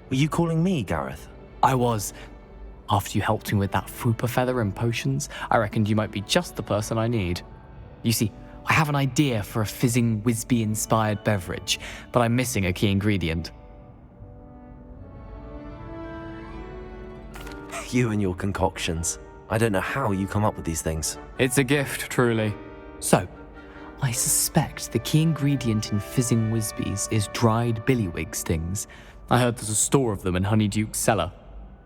Were you calling me, Gareth? I was. After you helped me with that fupa feather and potions, I reckoned you might be just the person I need. You see, I have an idea for a fizzing Wisby-inspired beverage, but I'm missing a key ingredient. You and your concoctions. I don't know how you come up with these things. It's a gift, truly. So, I suspect the key ingredient in fizzing Wisbies is dried billywig stings. I heard there's a store of them in Honeyduke's cellar.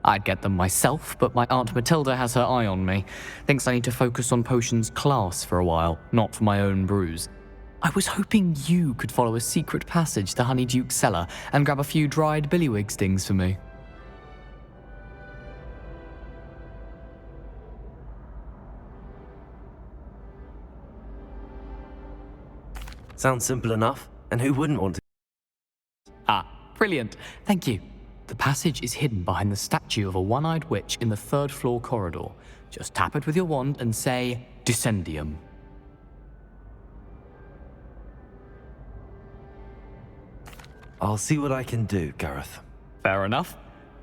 I'd get them myself, but my Aunt Matilda has her eye on me. Thinks I need to focus on potions class for a while, not for my own brews. I was hoping you could follow a secret passage to Honeyduke's cellar and grab a few dried billywig stings for me. Sounds simple enough, and who wouldn't want to? Ah, brilliant. Thank you. The passage is hidden behind the statue of a one-eyed witch in the third-floor corridor. Just tap it with your wand and say, Descendium. I'll see what I can do, Gareth. Fair enough.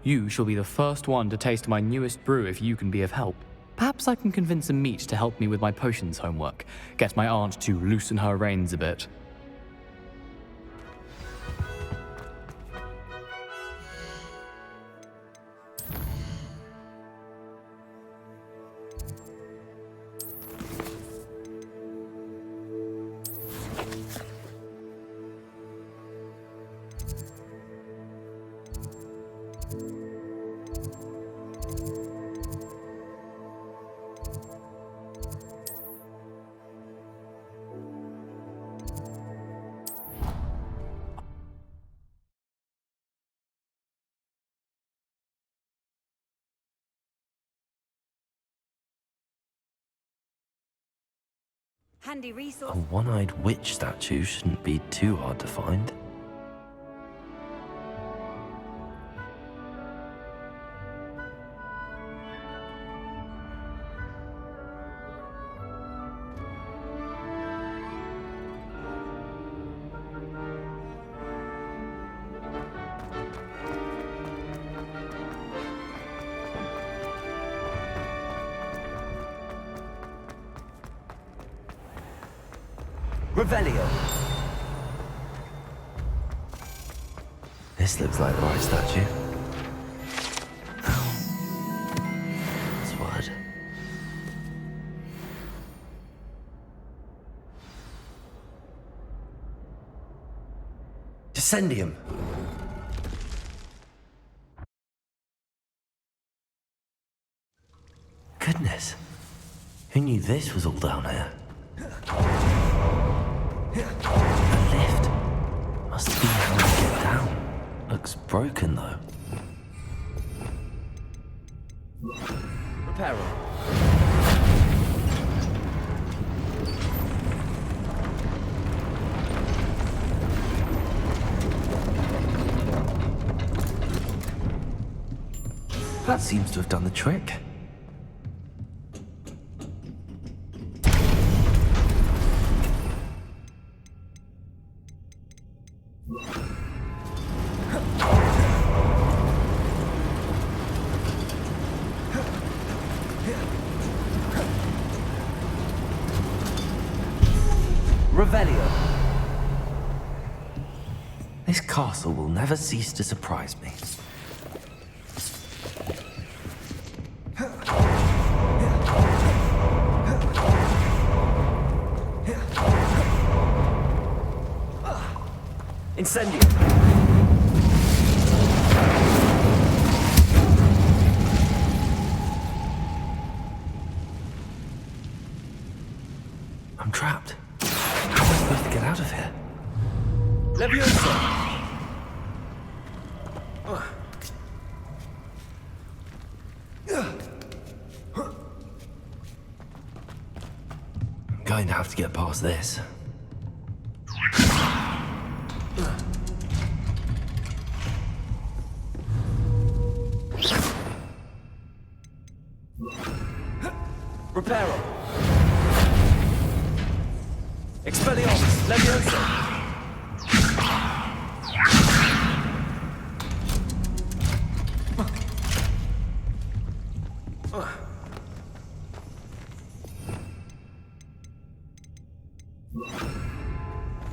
You shall be the first one to taste my newest brew if you can be of help. Perhaps I can convince a meat to help me with my potions homework. Get my aunt to loosen her reins a bit. Handy A resource. one-eyed witch statue shouldn't be too hard to find. Revelio. This looks like the right statue. Password. Descendium. Goodness. Who knew this was all down here? The lift. Must be how I get down. Looks broken though. Repair room. That seems to have done the trick. Revelio. This castle will never cease to surprise me. Incendio. I'm trapped. How am I supposed to get out of here? Leviosa! I'm going to have to get past this. Reparo. Expelliarmus, Leviosa.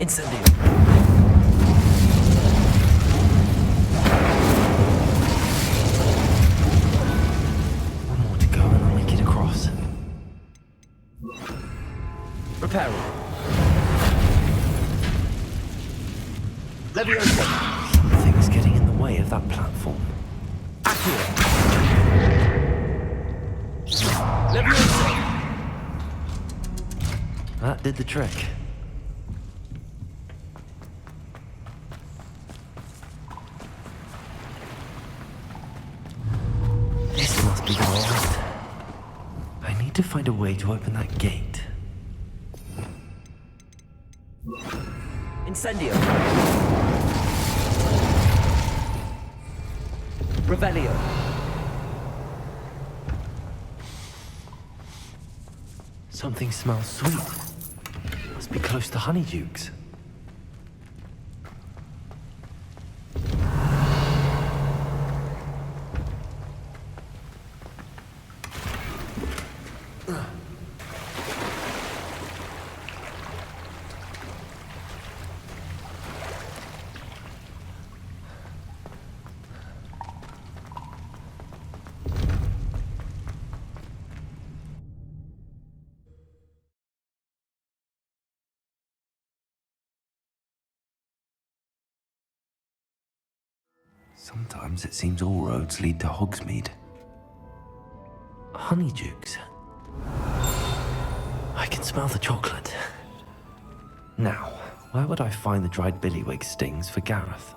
Incendio! One more to go and I'll make it across. Repairing. Leviosa! Something's getting in the way of that platform. Accio! Leviosa! That did the trick. This must be the way out. I need to find a way to open that gate. Incendio! Revelio! Something smells sweet. Must be close to Honeydukes. Sometimes it seems all roads lead to Hogsmeade. Honeydukes. I can smell the chocolate. Now, where would I find the dried billywig stings for Gareth?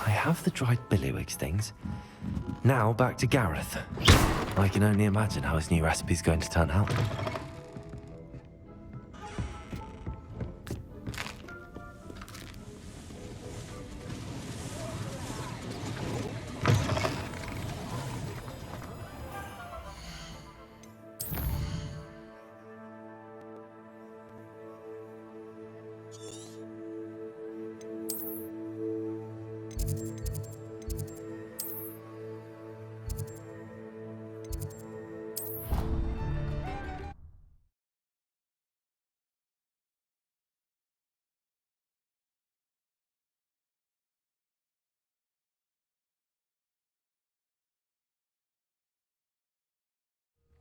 I have the dried billywig stings. Now back to Gareth. I can only imagine how his new recipe's going to turn out.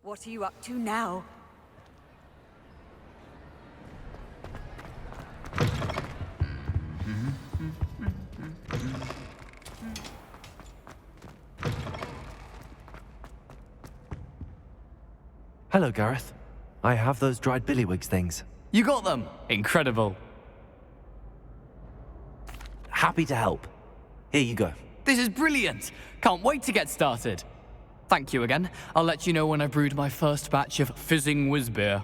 What are you up to now? Hello, Gareth. I have those dried billywig things. You got them! Incredible. Happy to help. Here you go. This is brilliant! Can't wait to get started. Thank you again. I'll let you know when I've brewed my first batch of fizzing whizbeer.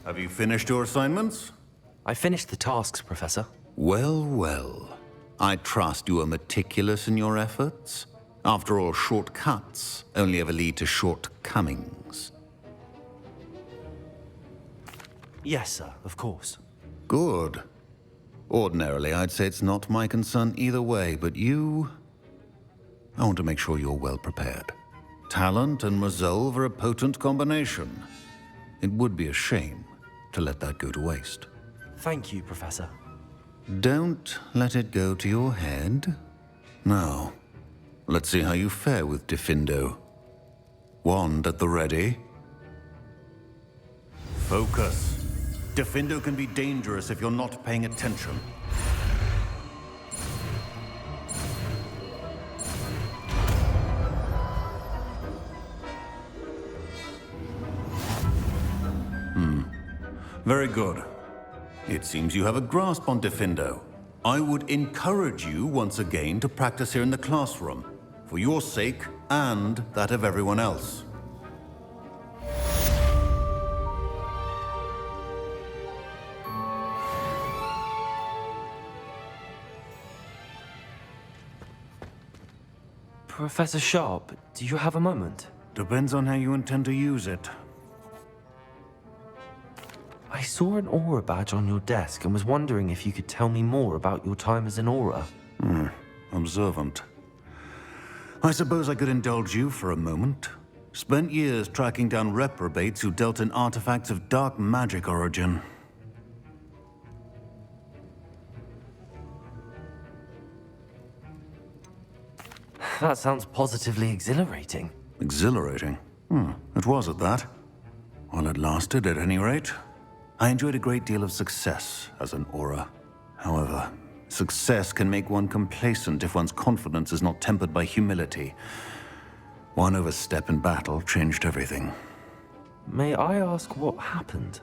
Have you finished your assignments? I finished the tasks, Professor. Well, well. I trust you are meticulous in your efforts. After all, shortcuts only ever lead to shortcomings. Yes, sir, of course. Good. Ordinarily, I'd say it's not my concern either way, but you... I want to make sure you're well prepared. Talent and resolve are a potent combination. It would be a shame to let that go to waste. Thank you, Professor. Don't let it go to your head. Now, let's see how you fare with Diffindo. Wand at the ready. Focus. Diffindo can be dangerous if you're not paying attention. Very good. It seems you have a grasp on Diffindo. I would encourage you once again to practice here in the classroom, for your sake and that of everyone else. Professor Sharp, do you have a moment? Depends on how you intend to use it. I saw an aura badge on your desk and was wondering if you could tell me more about your time as an aura. Observant. I suppose I could indulge you for a moment. Spent years tracking down reprobates who dealt in artifacts of dark magic origin. That sounds positively exhilarating. Exhilarating? It was at that. While it lasted, at any rate. I enjoyed a great deal of success as an aura. However, success can make one complacent if one's confidence is not tempered by humility. One overstep in battle changed everything. May I ask what happened?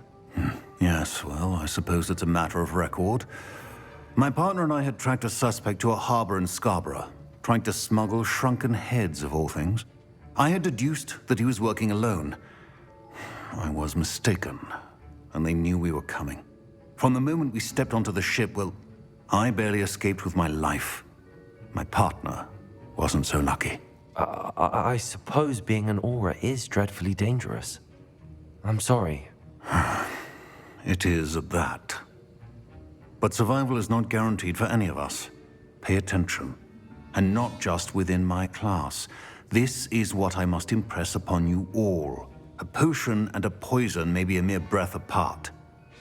Yes, well, I suppose it's a matter of record. My partner and I had tracked a suspect to a harbor in Scarborough, trying to smuggle shrunken heads of all things. I had deduced that he was working alone. I was mistaken, and they knew we were coming. From the moment we stepped onto the ship, well, I barely escaped with my life. My partner wasn't so lucky. I suppose being an aura is dreadfully dangerous. I'm sorry. It is that. But survival is not guaranteed for any of us. Pay attention. And not just within my class. This is what I must impress upon you all. A potion and a poison may be a mere breath apart,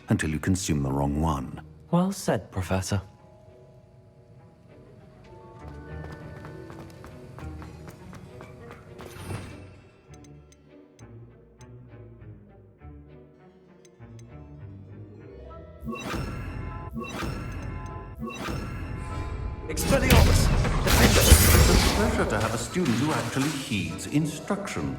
until you consume the wrong one. Well said, Professor. Expelliarmus! It's a pleasure to have a student who actually heeds instruction.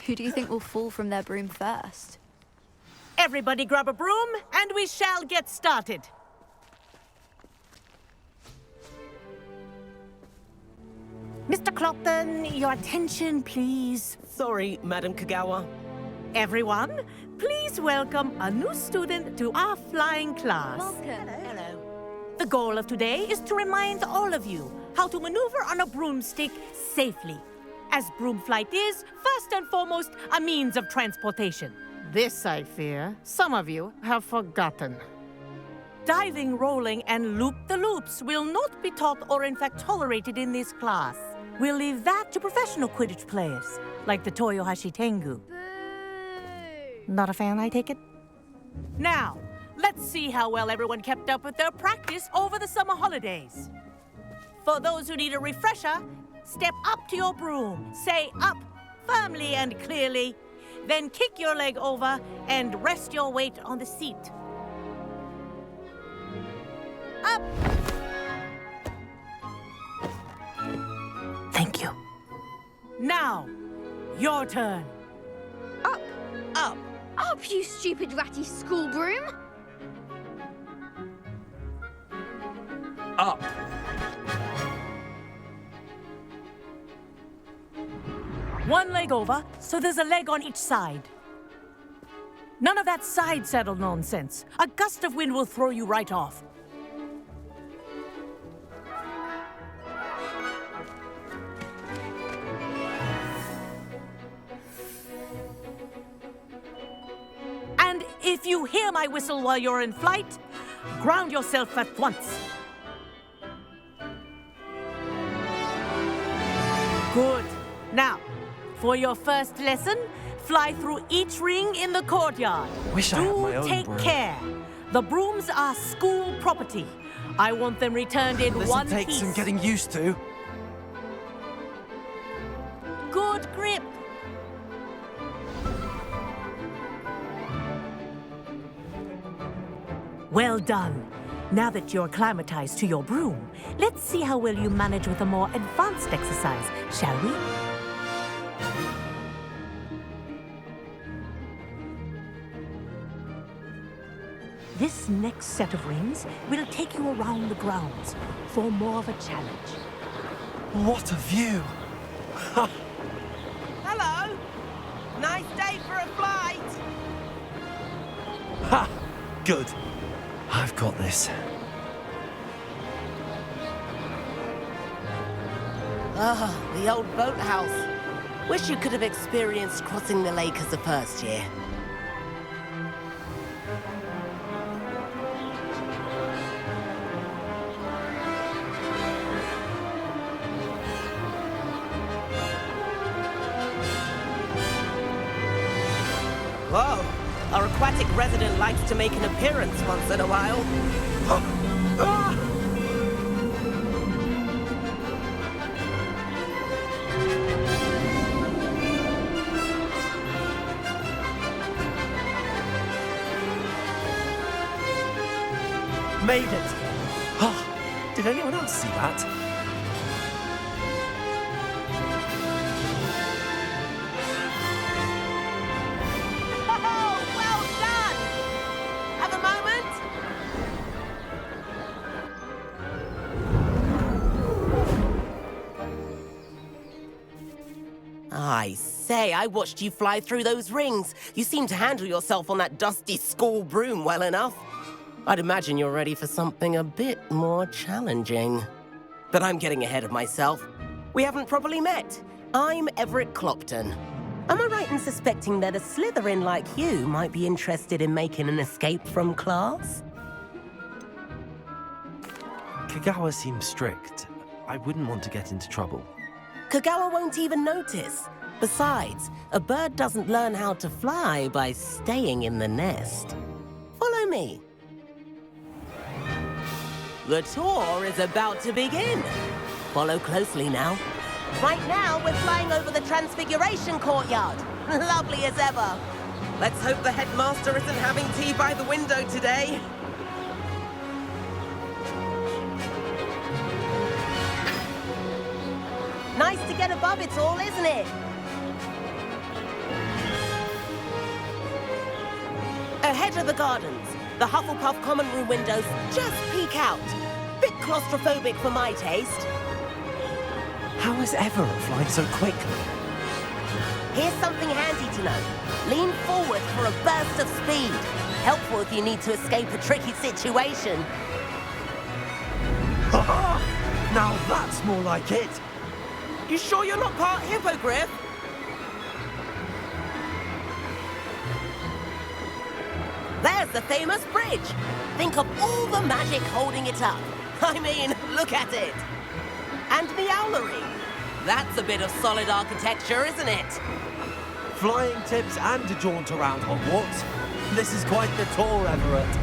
Who do you think will fall from their broom first? Everybody grab a broom, and we shall get started. Mr. Clopton, your attention, please. Sorry, Madam Kagawa. Everyone, please welcome a new student to our flying class. Welcome. Hello. The goal of today is to remind all of you how to maneuver on a broomstick safely, as broom flight is, first and foremost, a means of transportation. This, I fear, some of you have forgotten. Diving, rolling, and loop-the-loops will not be taught or in fact tolerated in this class. We'll leave that to professional Quidditch players, like the Toyohashi Tengu. Not a fan, I take it? Now, let's see how well everyone kept up with their practice over the summer holidays. For those who need a refresher, step up to your broom, say up firmly and clearly, then kick your leg over and rest your weight on the seat. Up! Thank you. Now, your turn. Up! Up! Up, you stupid ratty school broom! Up! One leg over, so there's a leg on each side. None of that side saddle nonsense. A gust of wind will throw you right off. And if you hear my whistle while you're in flight, ground yourself at once. Now, for your first lesson, fly through each ring in the courtyard. Wish I had my own take broom. care. The brooms are school property. I want them returned in This'll one take piece. some getting used to. Good grip. Well done. Now that you're acclimatized to your broom, let's see how well you manage with a more advanced exercise, shall we? This next set of rings will take you around the grounds for more of a challenge. What a view! Hello. Nice day for a flight. Ha! Good. I've got this. Ah, the old boathouse. Wish you could have experienced crossing the lake as a first year. Whoa. Our aquatic resident likes to make an appearance once in a while. Made it! Oh, did anyone else see that? Oh, well done! Have a moment? I say, I watched you fly through those rings. You seem to handle yourself on that dusty school broom well enough. I'd imagine you're ready for something a bit more challenging. But I'm getting ahead of myself. We haven't properly met. I'm Everett Clopton. Am I right in suspecting that a Slytherin like you might be interested in making an escape from class? Kagawa seems strict. I wouldn't want to get into trouble. Kagawa won't even notice. Besides, a bird doesn't learn how to fly by staying in the nest. Follow me. The tour is about to begin. Follow closely now. Right now, we're flying over the Transfiguration Courtyard. Lovely as ever. Let's hope the headmaster isn't having tea by the window today. Nice to get above it all, isn't it? Ahead of the gardens, the Hufflepuff common room windows just peek out. Bit claustrophobic for my taste. How is Everett flying so quickly? Here's something handy to know. Lean forward for a burst of speed. Helpful if you need to escape a tricky situation. Now that's more like it! You sure you're not part hippogriff? There's the famous bridge. Think of all the magic holding it up. I mean, look at it. And the owlery. That's a bit of solid architecture, isn't it? Flying tips and a jaunt around Hogwarts. This is quite the tour, Everett.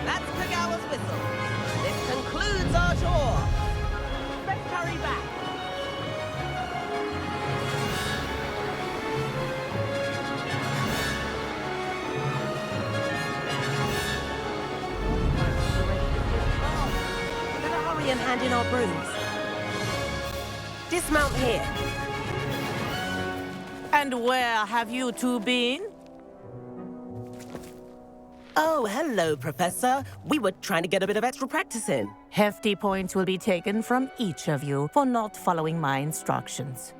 That's Kagawa's whistle. This concludes our tour. Let's hurry back. Better hurry and hand in our brooms. Dismount here. And where have you two been? Oh, hello, Professor. We were trying to get a bit of extra practice in. Hefty points will be taken from each of you for not following my instructions.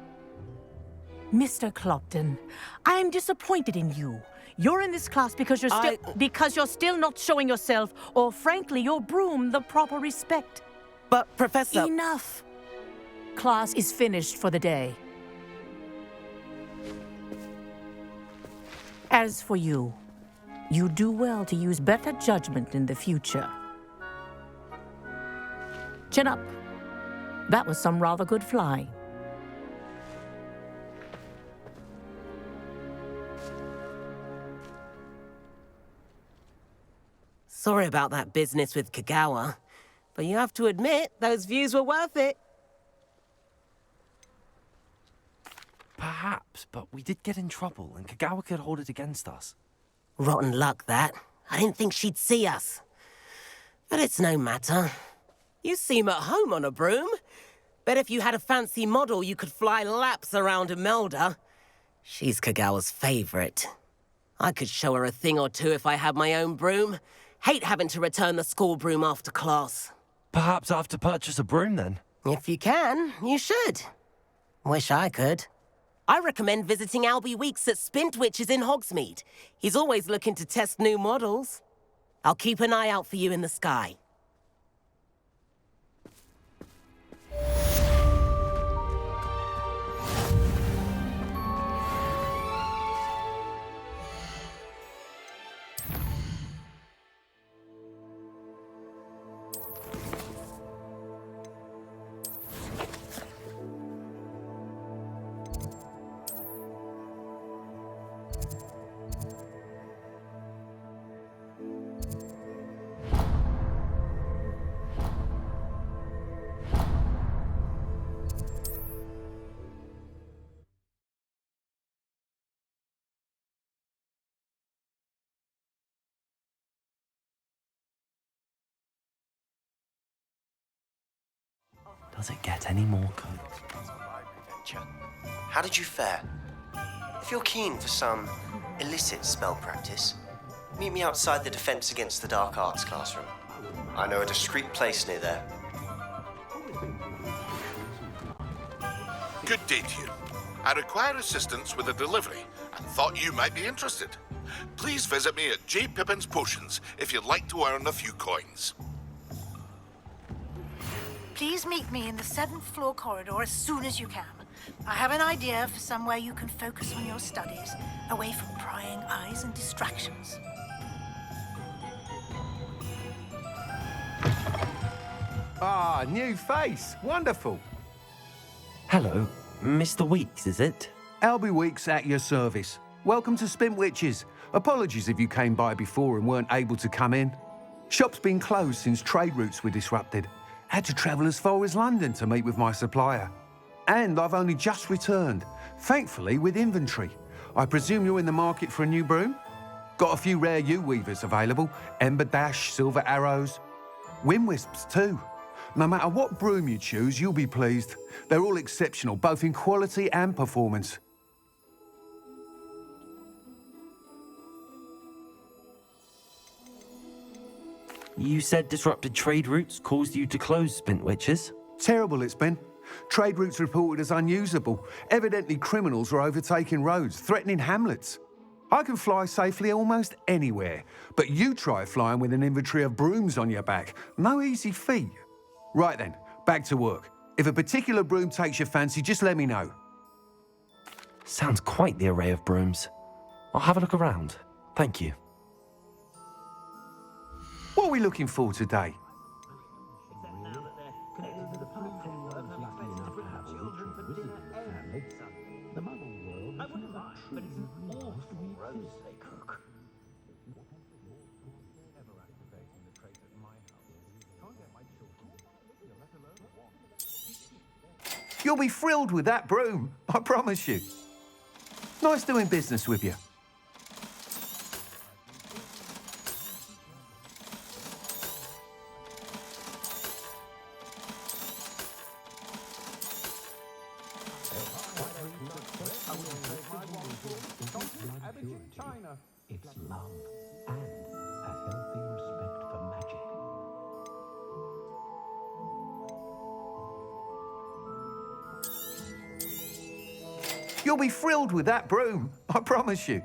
Mr. Clopton, I am disappointed in you. You're in this class because you're still not showing yourself, or frankly, your broom, the proper respect. But, Professor... Enough. Class is finished for the day. As for you, You do well to use better judgment in the future. Chin up. That was some rather good fly. Sorry about that business with Kagawa, but you have to admit, those views were worth it. Perhaps, but we did get in trouble, and Kagawa could hold it against us. Rotten luck, that. I didn't think she'd see us. But it's no matter. You seem at home on a broom. Bet if you had a fancy model, you could fly laps around Imelda. She's Kagawa's favorite. I could show her a thing or two if I had my own broom. Hate having to return the school broom after class. Perhaps I have to purchase a broom then. If you can, you should. Wish I could. I recommend visiting Albie Weeks at Spintwitches in Hogsmeade. He's always looking to test new models. I'll keep an eye out for you in the sky. Does it get any more good? How did you fare? If you're keen for some illicit spell practice, meet me outside the Defense Against the Dark Arts classroom. I know a discreet place near there. Good day to you. I require assistance with a delivery and thought you might be interested. Please visit me at J. Pippin's Potions if you'd like to earn a few coins. Please meet me in the 7th floor corridor as soon as you can. I have an idea for somewhere you can focus on your studies, away from prying eyes and distractions. Ah, new face. Wonderful. Hello, Mr. Weeks, is it? Albie Weeks at your service. Welcome to Spintwitches. Apologies if you came by before and weren't able to come in. Shop's been closed since trade routes were disrupted. Had to travel as far as London to meet with my supplier. And I've only just returned, thankfully with inventory. I presume you're in the market for a new broom? Got a few rare U-weavers available, Ember Dash, Silver Arrows, Wind Wisps too. No matter what broom you choose, you'll be pleased. They're all exceptional, both in quality and performance. You said disrupted trade routes caused you to close Spintwitches? Terrible it's been. Trade routes reported as unusable. Evidently criminals were overtaking roads, threatening hamlets. I can fly safely almost anywhere, but you try flying with an inventory of brooms on your back. No easy feat. Right then, back to work. If a particular broom takes your fancy, just let me know. Sounds quite the array of brooms. I'll have a look around. Thank you. What are we looking for today? You'll be thrilled with that broom, I promise you. Nice doing business with you. It's love and a healthy respect for magic. You'll be thrilled with that broom, I promise you.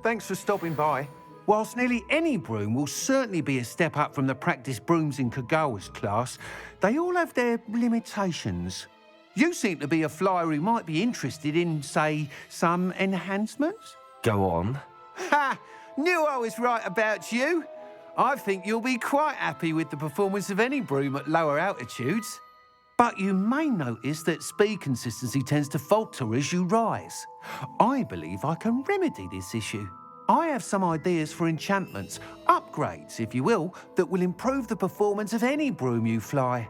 Thanks for stopping by. Whilst nearly any broom will certainly be a step up from the practice brooms in Kagawa's class, they all have their limitations. You seem to be a flyer who might be interested in, say, some enhancements? Go on. Ha! Knew I was right about you. I think you'll be quite happy with the performance of any broom at lower altitudes. But you may notice that speed consistency tends to falter as you rise. I believe I can remedy this issue. I have some ideas for enchantments, upgrades, if you will, that will improve the performance of any broom you fly.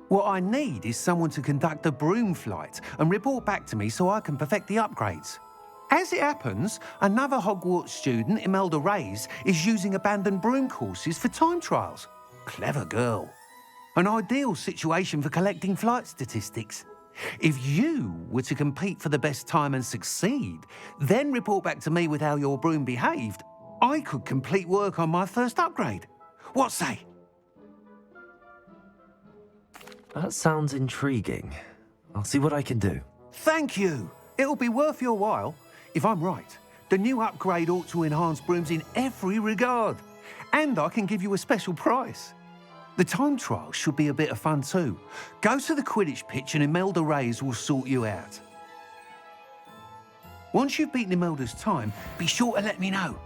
What I need is someone to conduct a broom flight and report back to me so I can perfect the upgrades. As it happens, another Hogwarts student, Imelda Reyes, is using abandoned broom courses for time trials. Clever girl. An ideal situation for collecting flight statistics. If you were to compete for the best time and succeed, then report back to me with how your broom behaved, I could complete work on my first upgrade. What say? That sounds intriguing. I'll see what I can do. Thank you. It'll be worth your while. If I'm right, the new upgrade ought to enhance brooms in every regard. And I can give you a special price. The time trial should be a bit of fun too. Go to the Quidditch pitch and Imelda Reyes will sort you out. Once you've beaten Imelda's time, be sure to let me know.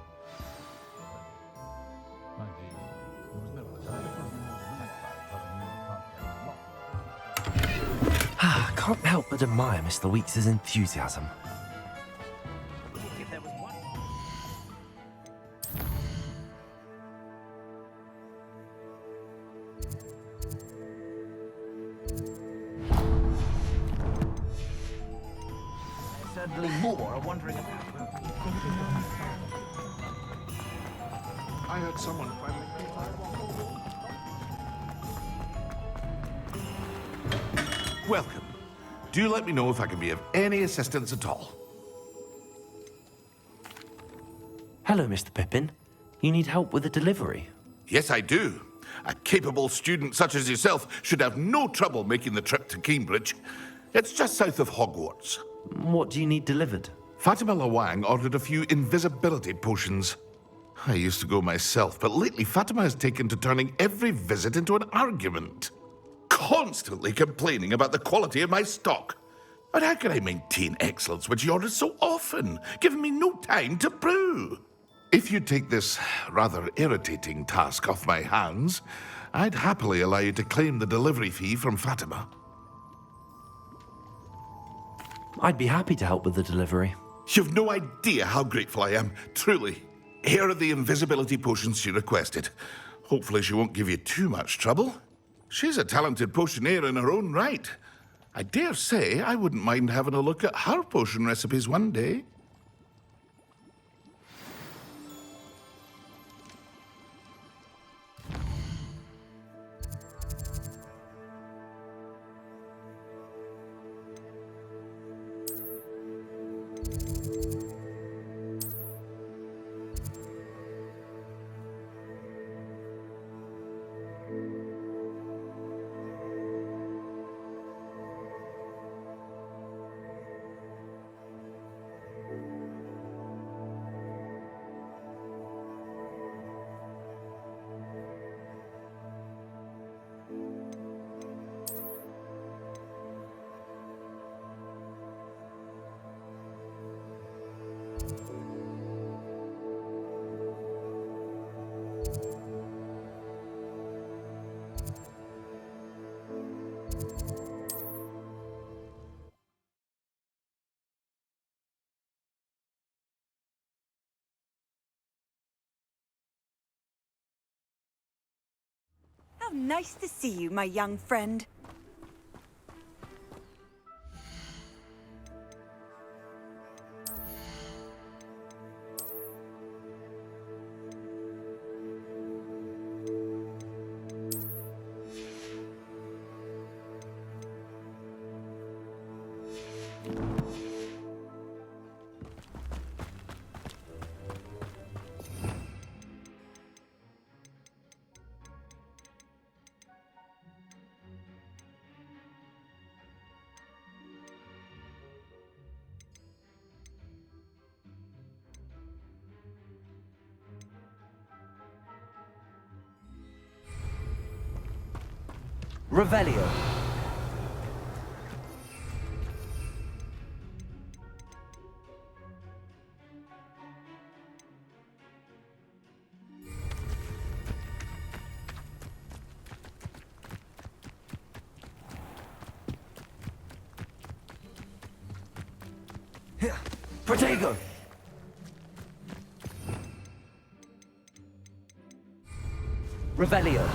I can't help but admire Mr. Weeks' enthusiasm. Certainly more are wondering about. I heard someone finally. Welcome. Do let me know if I can be of any assistance at all. Hello, Mr. Pippin. You need help with a delivery? Yes, I do. A capable student such as yourself should have no trouble making the trip to Cambridge. It's just south of Hogwarts. What do you need delivered? Fatima Lawang ordered a few invisibility potions. I used to go myself, but lately Fatima has taken to turning every visit into an argument. Constantly complaining about the quality of my stock. But how can I maintain excellence when she orders so often, giving me no time to brew? If you take this rather irritating task off my hands, I'd happily allow you to claim the delivery fee from Fatima. I'd be happy to help with the delivery. You've no idea how grateful I am, truly. Here are the invisibility potions she requested. Hopefully she won't give you too much trouble. She's a talented potioneer in her own right. I dare say I wouldn't mind having a look at her potion recipes one day. How nice to see you, my young friend. Revelio. Protego! Revelio.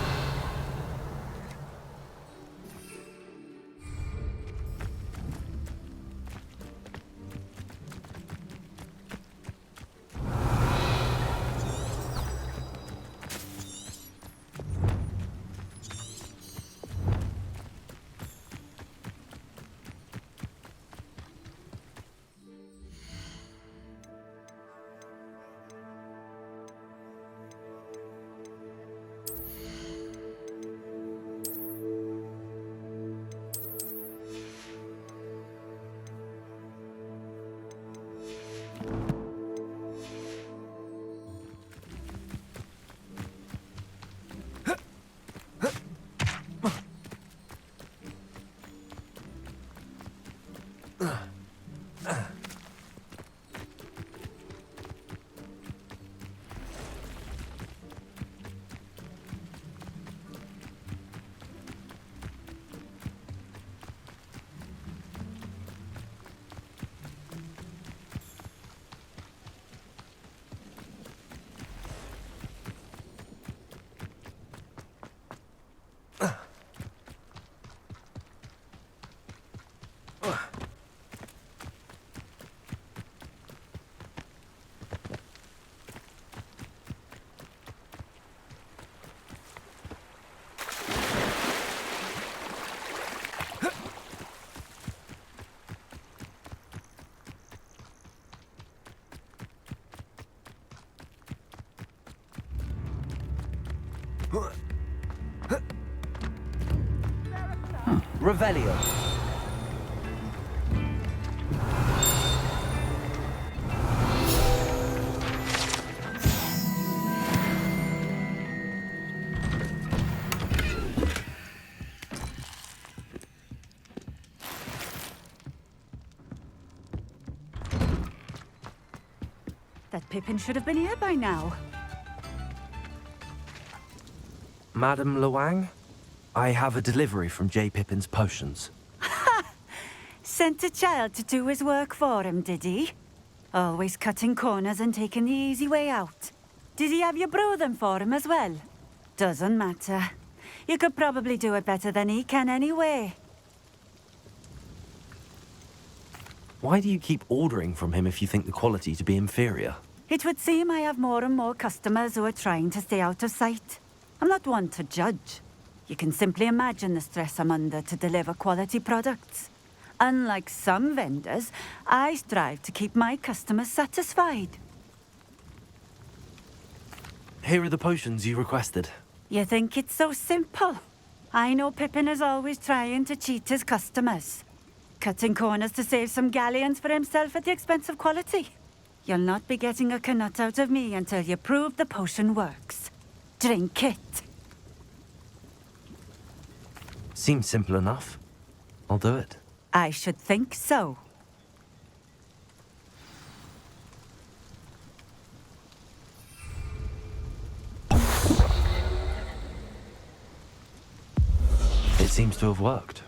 Revelio. That Pippin should have been here by now. Madam Luang, I have a delivery from J. Pippin's potions. Sent a child to do his work for him, did he? Always cutting corners and taking the easy way out. Did he have you brew them for him as well? Doesn't matter. You could probably do it better than he can anyway. Why do you keep ordering from him if you think the quality to be inferior? It would seem I have more and more customers who are trying to stay out of sight. I'm not one to judge. You can simply imagine the stress I'm under to deliver quality products. Unlike some vendors, I strive to keep my customers satisfied. Here are the potions you requested. You think it's so simple? I know Pippin is always trying to cheat his customers. Cutting corners to save some galleons for himself at the expense of quality. You'll not be getting a canut out of me until you prove the potion works. Drink it. Seems simple enough. I'll do it. I should think so. It seems to have worked.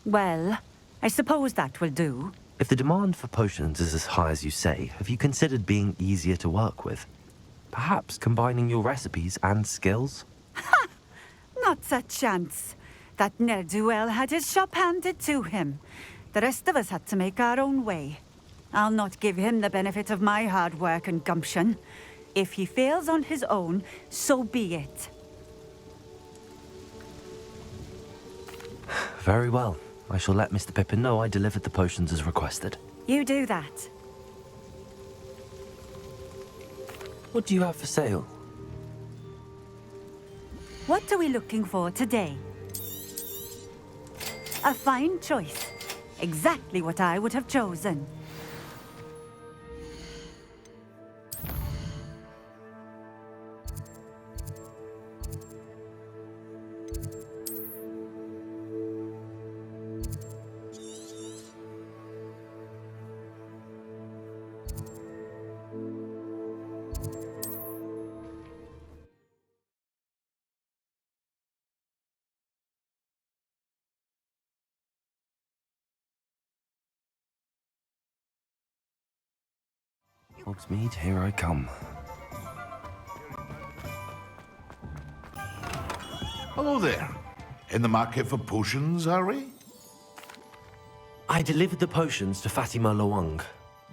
Well, I suppose that will do. If the demand for potions is as high as you say, have you considered being easier to work with? Perhaps combining your recipes and skills? Not a chance. That ne'er-do-well had his shop handed to him. The rest of us had to make our own way. I'll not give him the benefit of my hard work and gumption. If he fails on his own, so be it. Very well. I shall let Mr. Pippin know I delivered the potions as requested. You do that. What do you have for sale? What are we looking for today? A fine choice. Exactly what I would have chosen. Hogsmeade, here I come. Hello there. In the market for potions, are we? I delivered the potions to Fatima Loang.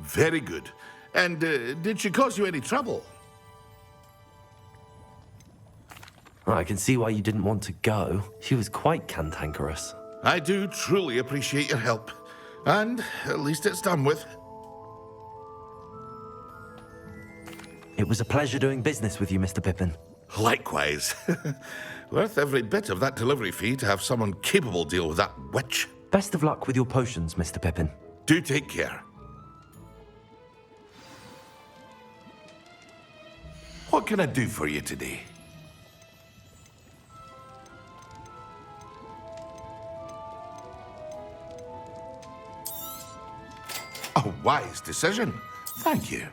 Very good. And did she cause you any trouble? I can see why you didn't want to go. She was quite cantankerous. I do truly appreciate your help. And at least it's done with. It was a pleasure doing business with you, Mr. Pippin. Likewise. Worth every bit of that delivery fee to have someone capable deal with that witch. Best of luck with your potions, Mr. Pippin. Do take care. What can I do for you today? A wise decision. Thank you.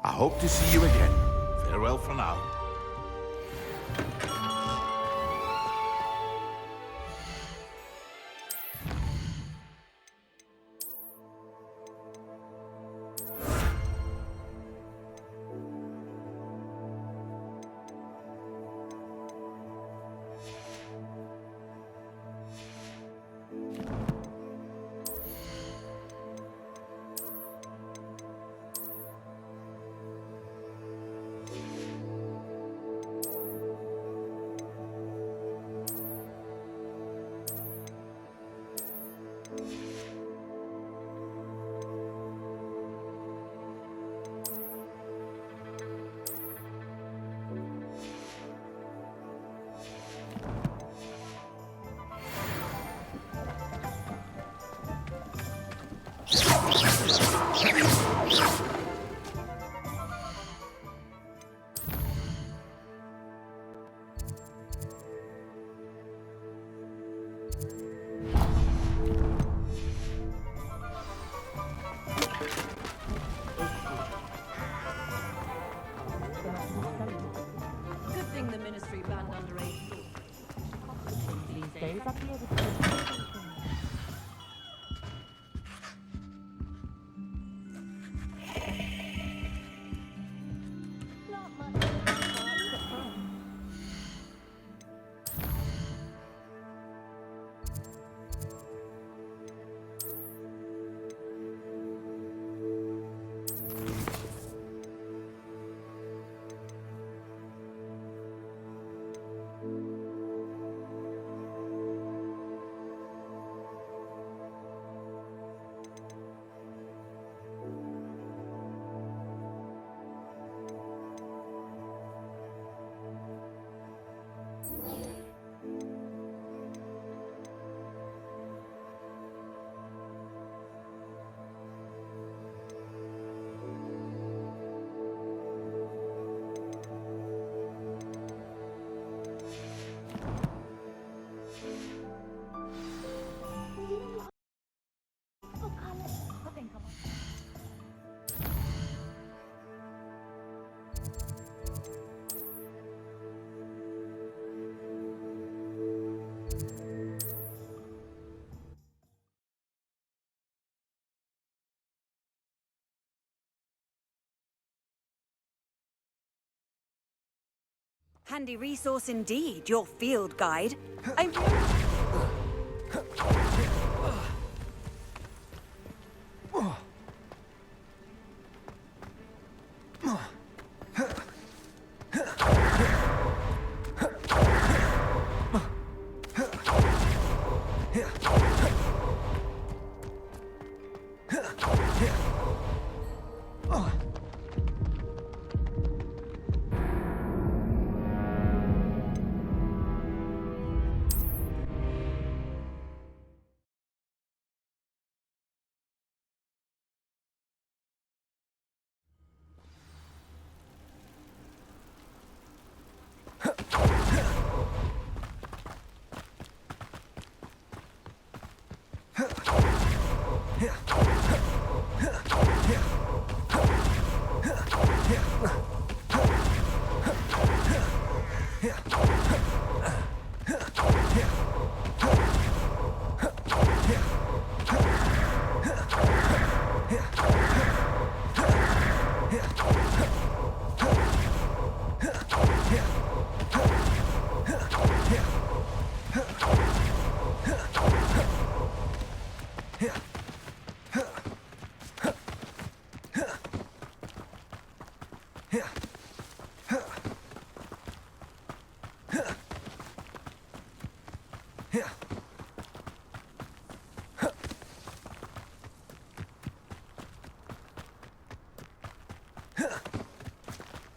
I hope to see you again. Farewell for now. Good thing the ministry banned underage food. These days, up here with Handy resource indeed, your field guide.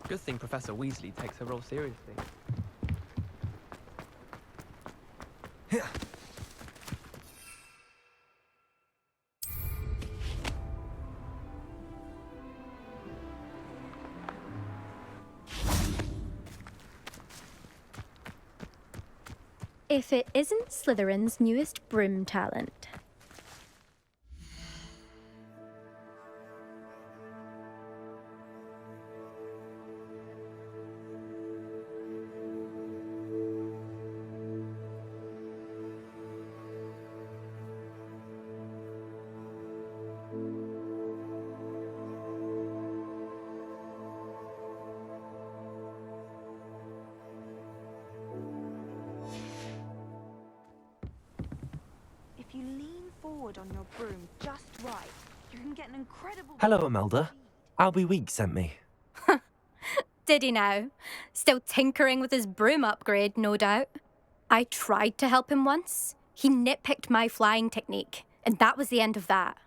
Good thing Professor Weasley takes her role seriously. If it isn't Slytherin's newest broom talent. If you lean forward on your broom just right, you can get an incredible... Hello, Imelda. Albie Weeks sent me. Did he now? Still tinkering with his broom upgrade, no doubt. I tried to help him once. He nitpicked my flying technique, and that was the end of that.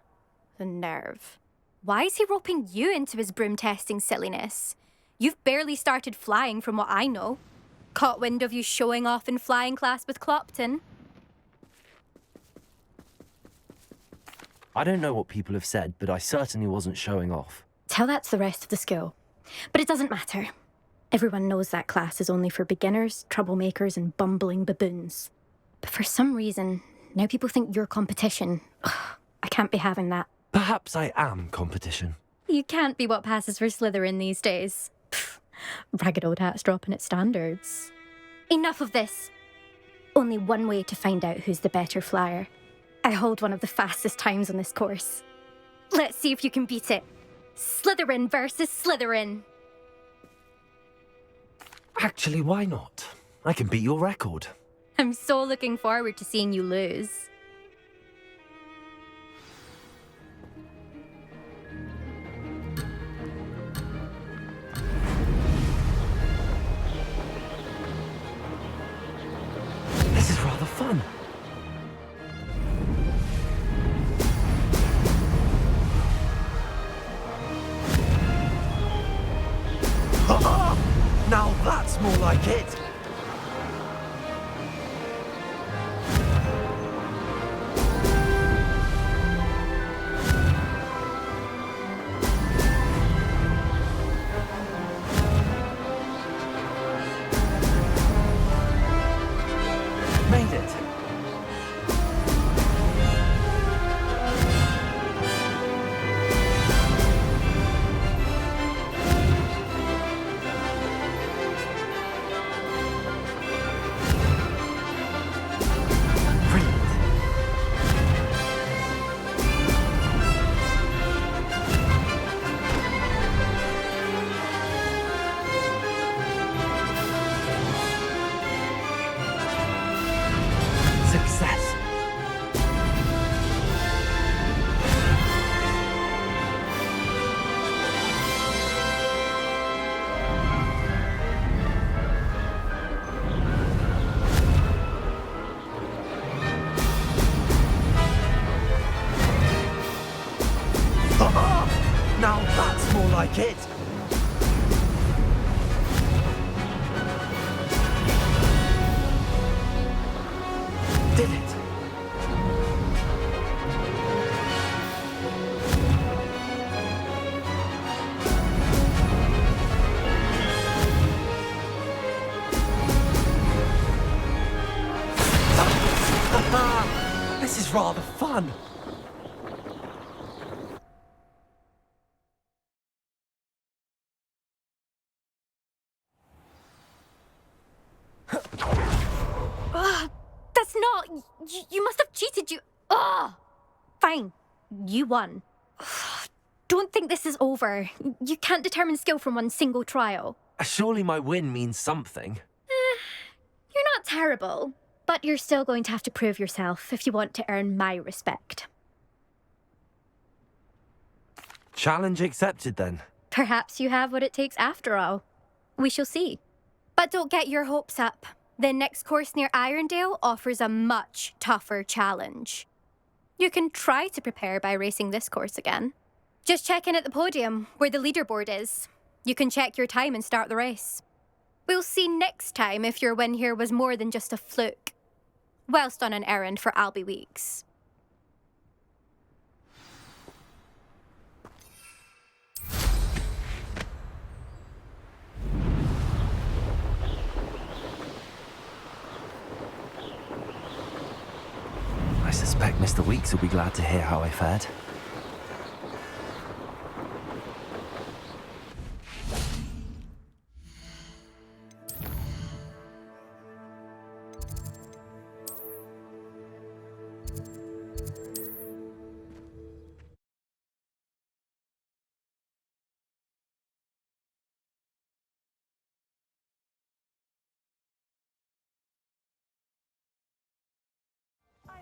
The nerve. Why is he roping you into his broom testing silliness? You've barely started flying from what I know. Caught wind of you showing off in flying class with Clopton. I don't know what people have said, but I certainly wasn't showing off. Tell that to the rest of the school. But it doesn't matter. Everyone knows that class is only for beginners, troublemakers, and bumbling baboons. But for some reason, now people think you're competition. Ugh, I can't be having that. Perhaps I am competition. You can't be what passes for Slytherin these days. Pfft, ragged old hat's dropping its standards. Enough of this. Only one way to find out who's the better flyer. I hold one of the fastest times on this course. Let's see if you can beat it. Slytherin versus Slytherin. Actually, why not? I can beat your record. I'm so looking forward to seeing you lose. This is rather fun. Now that's more like it! Made it! Success. Now that's more like it. Did it. This is rather fun. That's not... You must have cheated, you... Ugh! Fine. You won. Don't think this is over. You can't determine skill from one single trial. Surely my win means something. You're not terrible, but you're still going to have to prove yourself if you want to earn my respect. Challenge accepted, then. Perhaps you have what it takes after all. We shall see. But don't get your hopes up. The next course near Irondale offers a much tougher challenge. You can try to prepare by racing this course again. Just check in at the podium, where the leaderboard is. You can check your time and start the race. We'll see next time if your win here was more than just a fluke, whilst on an errand for Albie Weeks. I suspect Mr. Weeks will be glad to hear how I fared.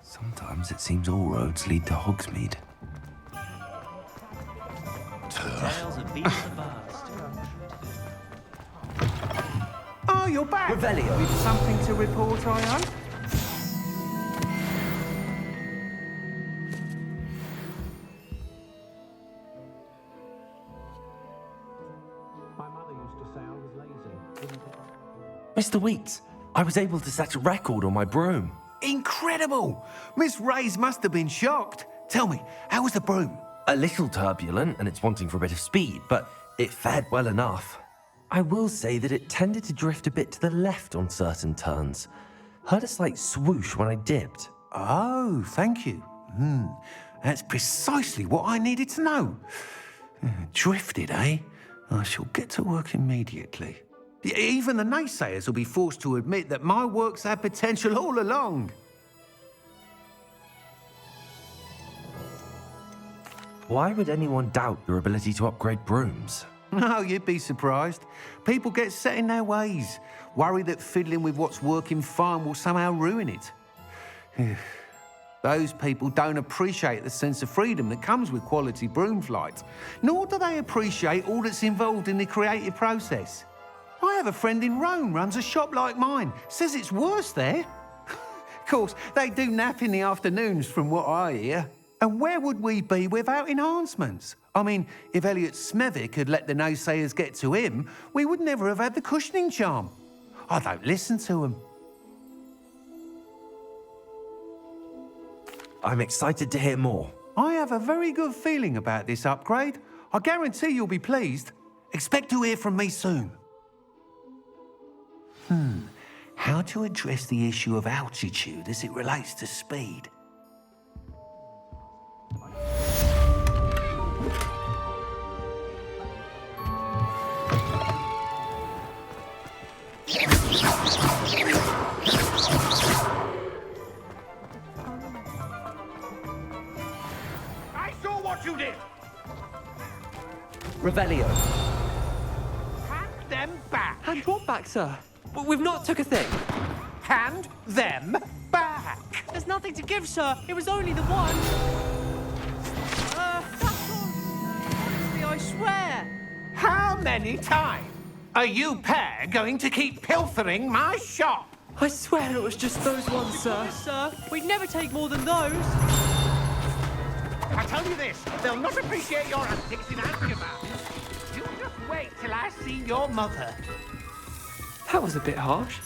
Sometimes it seems all roads lead to Hogsmeade. Oh, you're back. Revelio. With something to report, I hope? My mother used to say I was lazy. Mr. Weeks, I was able to set a record on my broom. Incredible! Miss Ray's must have been shocked. Tell me, how was the broom? A little turbulent and it's wanting for a bit of speed, but it fared well enough. I will say that it tended to drift a bit to the left on certain turns. Heard a slight swoosh when I dipped. Oh, thank you. That's precisely what I needed to know. Drifted, eh? I shall get to work immediately. Even the naysayers will be forced to admit that my work's had potential all along. Why would anyone doubt your ability to upgrade brooms? No, you'd be surprised. People get set in their ways, worry that fiddling with what's working fine will somehow ruin it. Those people don't appreciate the sense of freedom that comes with quality broom flight, nor do they appreciate all that's involved in the creative process. I have a friend in Rome runs a shop like mine. Says it's worse there. Of course, they do nap in the afternoons from what I hear. And where would we be without enhancements? I mean, if Elliot Smethwick had let the naysayers get to him, we would never have had the cushioning charm. I don't listen to them. I'm excited to hear more. I have a very good feeling about this upgrade. I guarantee you'll be pleased. Expect to hear from me soon. How to address the issue of altitude as it relates to speed? I saw what you did! Revelio. Hand them back! Hand what back, sir? We've not took a thing. Hand them back! There's nothing to give, sir. It was only the one. That's all. Honestly, I swear. How many times are you pair going to keep pilfering my shop? I swear it was just those ones, sir. Yes, sir. We'd never take more than those. I tell you this, they'll not appreciate your antics in Azkaban. You just wait till I see your mother. That was a bit harsh.